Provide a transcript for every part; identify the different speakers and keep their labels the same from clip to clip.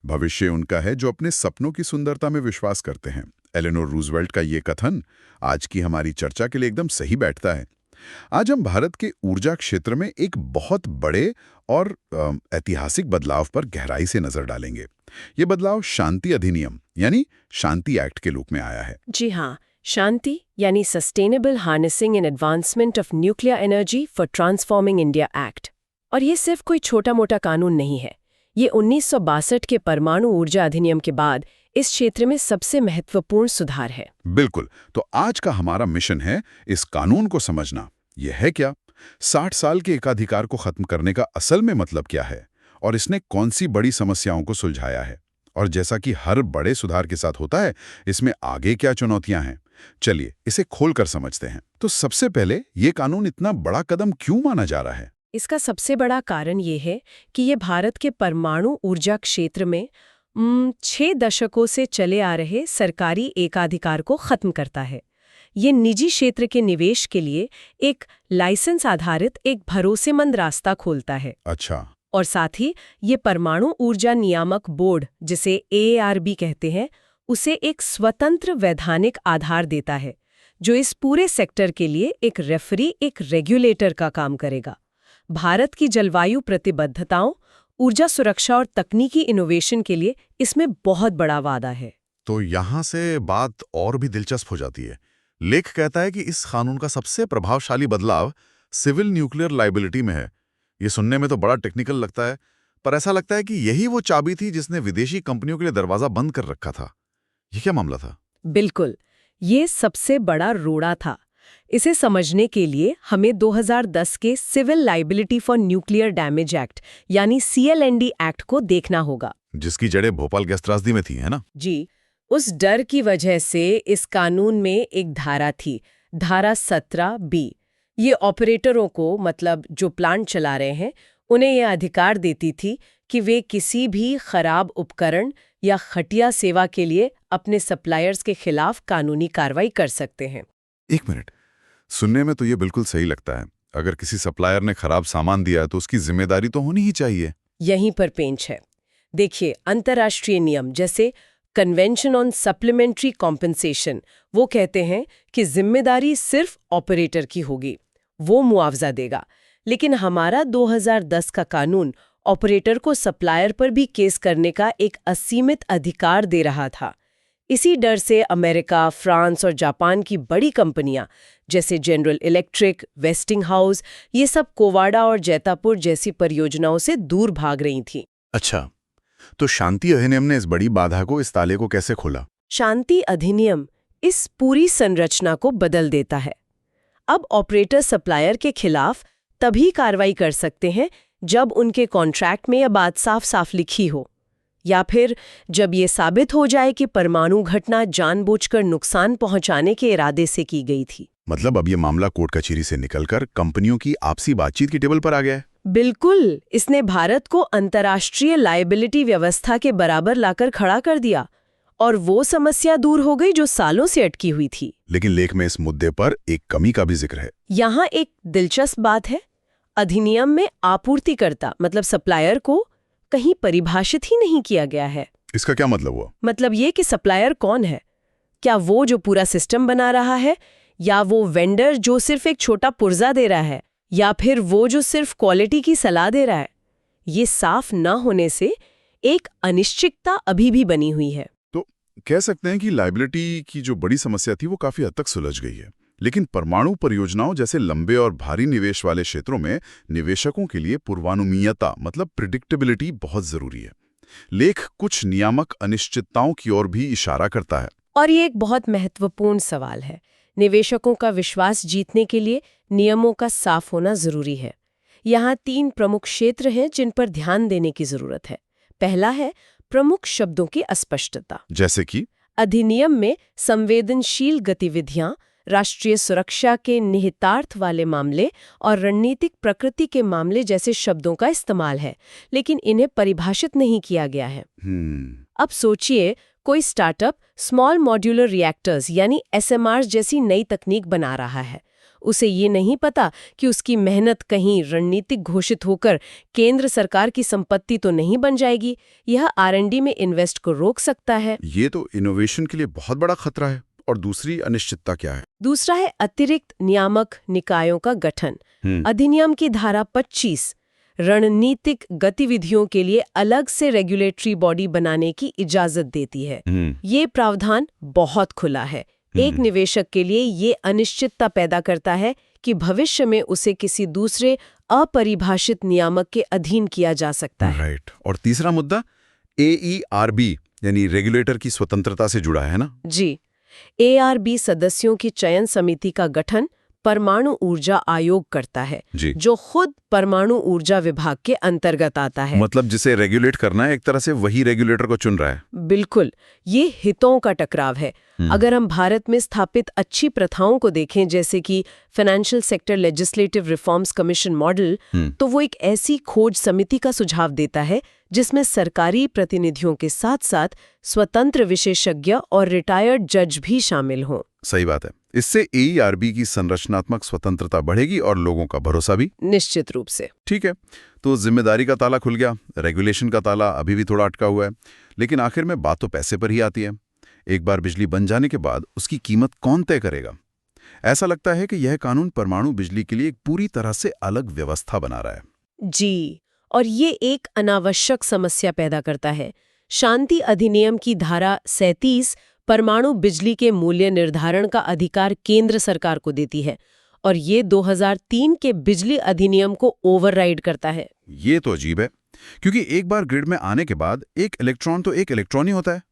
Speaker 1: भविष्य उनका है जो अपने सपनों की सुंदरता में विश्वास करते हैं। एलेनोर रूजवेल्ट का ये कथन आज की हमारी चर्चा के लिए एकदम सही बैठता है। आज हम भारत के ऊर्जा क्षेत्र में एक बहुत बड़े और ऐतिहासिक बदलाव पर गहराई से नजर डालेंगे। ये बदलाव शांति अधिनियम यानी शांति एक्ट के रूप में आया है।
Speaker 2: जी हाँ, शांति यानी sustainable harnessing and advancement of nuclear energy for transforming India act. और ये सिर्फ कोई छोटा मोटा कानून नहीं है। ये 1962 के परमाणु ऊर्जा अधिनियम के बाद इस क्षेत्र में सबसे महत्वपूर्ण सुधार है।
Speaker 1: बिल्कुल। तो आज का हमारा मिशन है इस कानून को समझना। यह है क्या, 60 साल के एकाधिकार को खत्म करने का असल में मतलब क्या है और इसने कौन सी बड़ी समस्याओं को सुलझाया है। और जैसा कि हर बड़े सुधार के साथ होता है, इसमें आगे क्या चुनौतियां हैं, चलिए इसे खोलकर समझते हैं। तो सबसे पहले ये कानून इतना बड़ा कदम क्यों माना जा रहा है?
Speaker 2: इसका सबसे बड़ा कारण ये है कि ये भारत के परमाणु ऊर्जा क्षेत्र में 6 दशकों से चले आ रहे सरकारी एकाधिकार को खत्म करता है। ये निजी क्षेत्र के निवेश के लिए एक लाइसेंस आधारित एक भरोसेमंद रास्ता खोलता है।
Speaker 1: अच्छा।
Speaker 2: और साथ ही ये परमाणु ऊर्जा नियामक बोर्ड, जिसे AARB कहते हैं, उसे एक स्वतंत्र वैधानिक आधार देता है, जो इस पूरे सेक्टर के लिए एक रेफरी, एक रेगुलेटर का काम करेगा। भारत की जलवायु प्रतिबद्धताओं, ऊर्जा सुरक्षा और तकनीकी इनोवेशन के लिए इसमें बहुत बड़ा वादा है।
Speaker 3: तो यहाँ से बात और भी दिलचस्प हो जाती है। लेख कहता है कि इस कानून का सबसे प्रभावशाली बदलाव सिविल न्यूक्लियर लायबिलिटी में है। ये सुनने में तो बड़ा टेक्निकल लगता है, पर ऐसा लगता है कि यही वो चाबी थी जिसने विदेशी कंपनियों के लिए दरवाजा बंद कर रखा था। ये क्या मामला था?
Speaker 2: बिल्कुल, ये सबसे बड़ा रोड़ा था। इसे समझने के लिए हमें 2010 के civil liability for nuclear damage act यानी CLND एक्ट को देखना होगा,
Speaker 3: जिसकी जड़ें भोपाल गैस त्रासदी में थी, है ना?
Speaker 2: जी। उस डर की वजह से इस कानून में एक धारा थी, धारा 17B। ये ऑपरेटरों को, मतलब जो प्लांट चला रहे हैं, उन्हें यह अधिकार देती थी कि वे किसी भी खराब उपकरण या खटिया सेवा के लिए अपने सप्लायर्स के खिलाफ कानूनी कार्रवाई कर सकते हैं।
Speaker 3: एक मिनट, सुनने में तो ये बिल्कुल सही लगता है। अगर किसी सप्लायर ने खराब सामान दिया तो उसकी जिम्मेदारी तो होनी ही चाहिए।
Speaker 2: यहीं पर पेंच है। देखिए, अंतर्राष्ट्रीय नियम जैसे कन्वेंशन ऑन सप्लीमेंट्री कॉम्पेंसेशन, वो कहते हैं कि जिम्मेदारी सिर्फ ऑपरेटर की होगी, वो मुआवजा देगा। लेकिन हमारा 2010 का कानून ऑपरेटर को सप्लायर पर भी केस करने का एक असीमित अधिकार दे रहा था। इसी डर से अमेरिका, फ्रांस और जापान की बड़ी कंपनियां जैसे जनरल इलेक्ट्रिक, वेस्टिंगहाउस, ये सब कोवाडा और जैतापुर जैसी परियोजनाओं से दूर भाग रही थीं।
Speaker 3: अच्छा, तो शांति अधिनियम ने इस बड़ी बाधा को, इस ताले को कैसे खोला?
Speaker 2: शांति अधिनियम इस पूरी संरचना को बदल देता है। अब ऑपरेटर सप्लायर के खिलाफ तभी कार्रवाई कर सकते हैं जब उनके कॉन्ट्रैक्ट में यह बात साफ साफ लिखी हो, या फिर जब ये साबित हो जाए कि परमाणु घटना जानबूझकर नुकसान पहुंचाने के इरादे से की गई थी।
Speaker 3: मतलब अब ये मामला कोर्ट कचहरी से निकलकर कंपनियों की आपसी बातचीत की टेबल पर आ गया है।
Speaker 2: बिल्कुल, इसने भारत को अंतर्राष्ट्रीय लायबिलिटी व्यवस्था के बराबर लाकर खड़ा कर दिया और वो समस्या दूर हो गई जो सालों से अटकी हुई थी।
Speaker 3: लेकिन लेख में इस मुद्दे पर एक कमी का भी जिक्र है।
Speaker 2: यहाँ एक दिलचस्प बात है, अधिनियम में आपूर्तिकर्ता मतलब सप्लायर को कहीं परिभाषित ही नहीं किया गया है।
Speaker 3: इसका क्या मतलब हुआ?
Speaker 2: मतलब ये कि सप्लायर कौन है? क्या वो जो पूरा सिस्टम बना रहा है, या वो वेंडर जो सिर्फ एक छोटा पुर्जा दे रहा है, या फिर वो जो सिर्फ क्वालिटी की सलाह दे रहा है? ये साफ न होने से एक अनिश्चितता अभी भी बनी हुई है।
Speaker 1: तो कह सकते हैं कि लायबिलिटी की जो बड़ी समस्या थी वो काफी हद तक सुलझ गई है। लेकिन परमाणु परियोजनाओं जैसे लंबे और भारी निवेश वाले क्षेत्रों में निवेशकों के लिए पूर्वानुमीयता मतलब प्रिडिक्टेबिलिटी बहुत जरूरी है। लेख कुछ नियामक अनिश्चितताओं की ओर भी इशारा करता है।
Speaker 2: और ये एक बहुत महत्वपूर्ण सवाल है। निवेशकों का विश्वास जीतने के लिए नियमों का साफ होना जरूरी है। यहाँ 3 प्रमुख क्षेत्र हैं जिन पर ध्यान देने की जरूरत है। पहला है प्रमुख शब्दों की अस्पष्टता।
Speaker 1: जैसे कि
Speaker 2: अधिनियम में संवेदनशील गतिविधियां, राष्ट्रीय सुरक्षा के निहितार्थ वाले मामले और रणनीतिक प्रकृति के मामले जैसे शब्दों का इस्तेमाल है, लेकिन इन्हें परिभाषित नहीं किया गया है। अब सोचिए, कोई स्टार्टअप स्मॉल मॉड्यूलर रिएक्टर्स यानी SMRs जैसी नई तकनीक बना रहा है। उसे ये नहीं पता कि उसकी मेहनत कहीं रणनीतिक घोषित होकर केंद्र सरकार की संपत्ति तो नहीं बन जाएगी। यह R&D में इन्वेस्ट को रोक सकता है।
Speaker 1: ये तो इनोवेशन के लिए बहुत बड़ा खतरा है। और दूसरी अनिश्चितता क्या है?
Speaker 2: दूसरा है अतिरिक्त नियामक निकायों का गठन। अधिनियम की धारा 25 रणनीतिक गतिविधियों के लिए अलग से रेगुलेटरी बॉडी बनाने की इजाजत देती है। ये प्रावधान बहुत खुला है। एक निवेशक के लिए ये अनिश्चितता पैदा करता है कि भविष्य में उसे किसी दूसरे अपरिभाषित नियामक के अधीन किया जा सकता है।
Speaker 1: राइट। और तीसरा मुद्दा AERB यानी रेगुलेटर की स्वतंत्रता से जुड़ा है ना?
Speaker 2: जी, ARB सदस्यों की चयन समिति का गठन परमाणु ऊर्जा आयोग करता है, जो खुद परमाणु ऊर्जा विभाग के अंतर्गत आता है।
Speaker 1: मतलब जिसे रेगुलेट करना है एक तरह से वही रेगुलेटर को चुन रहा है।
Speaker 2: बिल्कुल, ये हितों का टकराव है। अगर हम भारत में स्थापित अच्छी प्रथाओं को देखें, जैसे कि financial sector legislative reforms commission model, तो वो एक ऐसी खोज समिति का सुझाव देता है जिसमें सरकारी प्रतिनिधियों के साथ साथ स्वतंत्र विशेषज्ञ और रिटायर्ड जज भी शामिल हों।
Speaker 1: सही बात है। इससे AERB की संरचनात्मक स्वतंत्रता बढ़ेगी और लोगों का भरोसा भी।
Speaker 2: निश्चित रूप से।
Speaker 1: ठीक है, तो जिम्मेदारी का ताला खुल गया, रेगुलेशन का ताला अभी भी थोड़ा अटका हुआ है, लेकिन आखिर में बात तो पैसे पर ही आती है। एक बार बिजली बन जाने के बाद उसकी कीमत कौन तय करेगा? ऐसा लगता है कि यह कानून परमाणु बिजली के लिए एक पूरी तरह से अलग व्यवस्था बना रहा है।
Speaker 2: जी, और ये एक अनावश्यक समस्या पैदा करता है। शांति अधिनियम की धारा 37 परमाणु बिजली के मूल्य निर्धारण का अधिकार केंद्र सरकार को देती है, और ये 2003 के बिजली अधिनियम को ओवरराइड करता है।
Speaker 1: ये तो अजीब है, क्योंकि एक बार ग्रिड में आने के बाद एक इलेक्ट्रॉन तो एक इलेक्ट्रॉन ही होता है।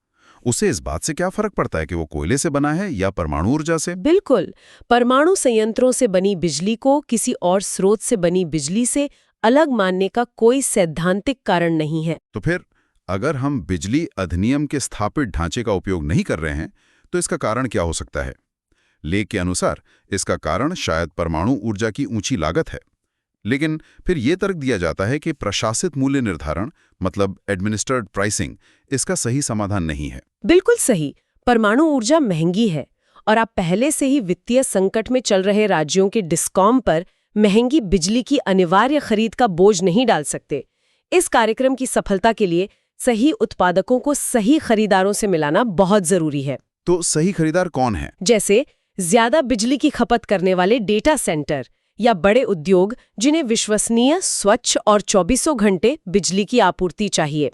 Speaker 1: उसे इस बात से क्या फर्क पड़ता है कि वो कोयले से बना है या परमाणु ऊर्जा से?
Speaker 2: बिल्कुल, परमाणु संयंत्रों से बनी बिजली को किसी और स्रोत से बनी बिजली से अलग मानने का कोई सैद्धांतिक कारण नहीं है।
Speaker 1: तो फिर अगर हम बिजली अधिनियम के स्थापित ढांचे का उपयोग नहीं कर रहे हैं, तो इसका कारण क्या हो सकता है? लेख के अनुसार इसका कारण शायद परमाणु ऊर्जा की ऊंची लागत है। लेकिन फिर यह तर्क दिया जाता है कि प्रशासित मूल्य निर्धारण, मतलब एडमिनिस्ट्रेड प्राइसिंग, इसका सही समाधान नहीं है।
Speaker 2: बिल्कुल सही। परमाणु ऊर्जा महंगी है, और आप पहले से ही वित्तीय संकट में चल रहे राज्यों के डिस्कॉम पर महंगी बिजली की अनिवार्य खरीद का बोझ नहीं डाल सकते। इस कार्यक्रम की सफलता के लिए सही उत्पादकों को सही खरीदारों से मिलाना बहुत जरूरी है।
Speaker 1: तो सही खरीदार कौन है?
Speaker 2: जैसे ज्यादा बिजली की खपत करने वाले डेटा सेंटर या बड़े उद्योग, जिन्हें विश्वसनीय, स्वच्छ और 24 घंटे बिजली की आपूर्ति चाहिए।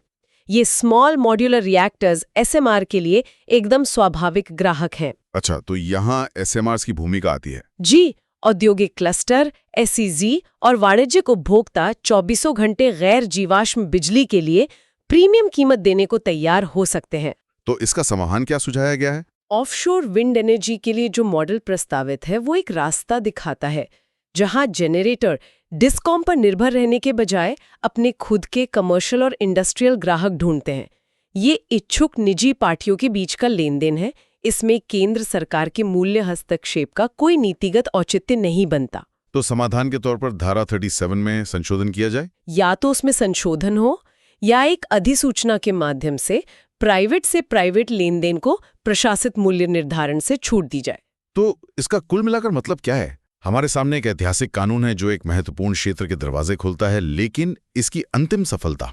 Speaker 2: ये स्मॉल मॉड्यूलर रिएक्टर्स SMR के लिए एकदम स्वाभाविक ग्राहक हैं।
Speaker 1: अच्छा, तो यहाँ SMRs की भूमिका आती है।
Speaker 2: जी, औद्योगिक क्लस्टर, SEZ और वाणिज्यिक उपभोक्ता 24 घंटे गैर जीवाश्म बिजली के लिए प्रीमियम कीमत देने को तैयार हो सकते हैं।
Speaker 1: तो इसका समाधान क्या सुझाया गया है?
Speaker 2: ऑफशोर विंड एनर्जी के लिए जो मॉडल प्रस्तावित है, वो एक रास्ता दिखाता है जहां जेनरेटर डिस्कॉम पर निर्भर रहने के बजाय अपने खुद के कमर्शियल और इंडस्ट्रियल ग्राहक ढूंढते हैं। ये इच्छुक निजी पार्टियों के बीच का लेन देन है। इसमें केंद्र सरकार के मूल्य हस्तक्षेप का कोई नीतिगत औचित्य नहीं बनता।
Speaker 1: तो समाधान के तौर पर धारा 37 में संशोधन किया जाए?
Speaker 2: या तो उसमें संशोधन हो, या एक अधिसूचना के माध्यम से प्राइवेट लेन देन को प्रशासित मूल्य निर्धारण से छूट दी जाए।
Speaker 1: तो इसका कुल मिलाकर मतलब क्या है? हमारे सामने एक ऐतिहासिक कानून है जो एक महत्वपूर्ण क्षेत्र के दरवाजे खोलता है, लेकिन इसकी अंतिम सफलता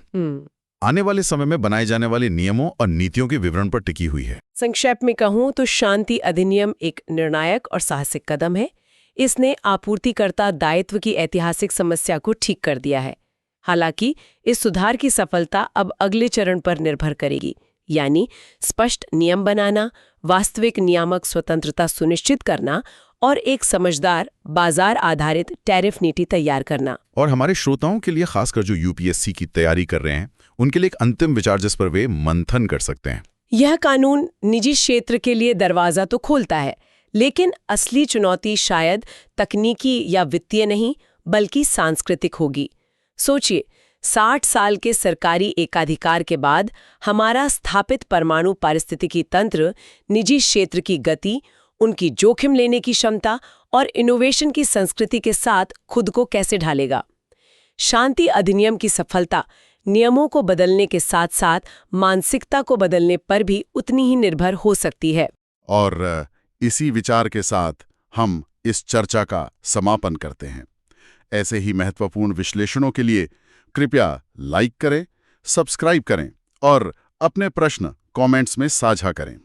Speaker 1: आने वाले समय में बनाए जाने वाले नियमों और नीतियों के विवरण पर टिकी हुई है।
Speaker 2: संक्षेप में कहूं तो शांति अधिनियम एक निर्णायक और साहसिक कदम है। इसने आपूर्तिकर्ता दायित्व की ऐतिहासिक समस्या को ठीक कर दिया है। हालांकि इस सुधार की सफलता अब अगले चरण पर निर्भर करेगी, यानी स्पष्ट नियम बनाना, वास्तविक नियामक स्वतंत्रता सुनिश्चित करना और एक समझदार बाजार आधारित टैरिफ नीति तैयार करना।
Speaker 1: और हमारे श्रोताओं के लिए, खासकर जो UPSC की तैयारी कर रहे हैं, उनके लिए एक अंतिम विचार जिस पर वे मंथन कर सकते हैं।
Speaker 2: यह कानून निजी क्षेत्र के लिए दरवाजा तो खोलता है, लेकिन असली चुनौती शायद तकनीकी या वित्तीय नहीं, बल्कि सांस्कृतिक होगी। सोचिए, 60 साल के सरकारी एकाधिकार के बाद हमारा स्थापित परमाणु पारिस्थितिकी तंत्र निजी क्षेत्र की गति, उनकी जोखिम लेने की क्षमता और इनोवेशन की संस्कृति के साथ खुद को कैसे ढालेगा। शांति अधिनियम की सफलता नियमों को बदलने के साथ साथ मानसिकता को बदलने पर भी उतनी ही निर्भर हो सकती है।
Speaker 1: और इसी विचार के साथ हम इस चर्चा का समापन करते हैं। ऐसे ही महत्वपूर्ण विश्लेषणों के लिए कृपया लाइक करें, सब्सक्राइब करें और अपने प्रश्न कमेंट्स में साझा करें।